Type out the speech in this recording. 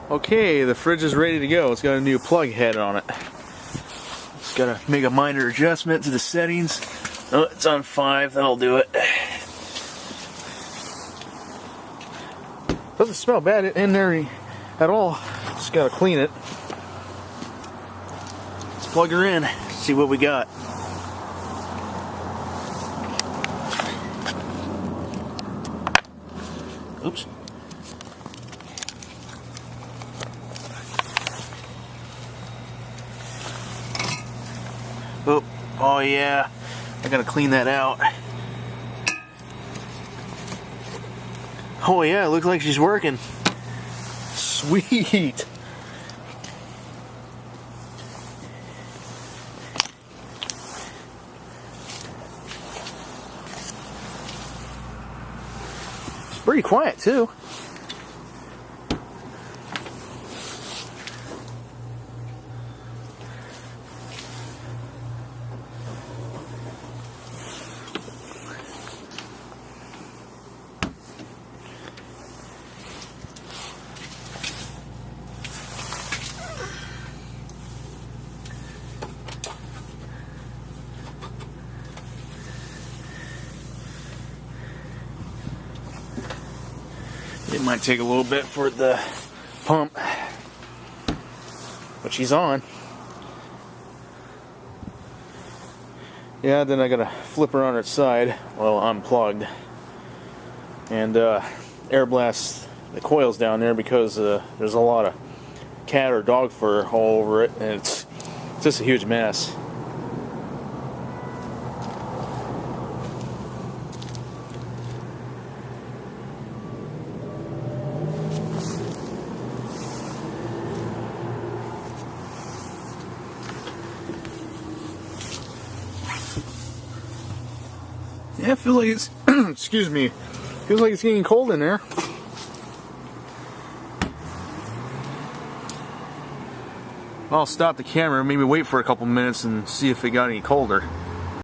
Okay, the fridge is ready to go. It's got a new plug head on it. Just gotta make a minor adjustment to the settings. Oh, it's on 5, that'll do it. Doesn't smell bad in there at all. Just gotta clean it. Let's plug her in, see what we got. Oops. Oh yeah, I gotta clean that out. Oh yeah, it looks like she's working. Sweet. It's pretty quiet too. It might take a little bit for the pump, but she's on. Yeah, then I gotta flip her on her side while unplugged and air blast the coils down there because there's a lot of cat or dog fur all over it, and it's just a huge mess. Yeah, I feel like it's, excuse me, feels like it's getting cold in there. I'll stop the camera, maybe wait for a couple minutes and see if it got any colder.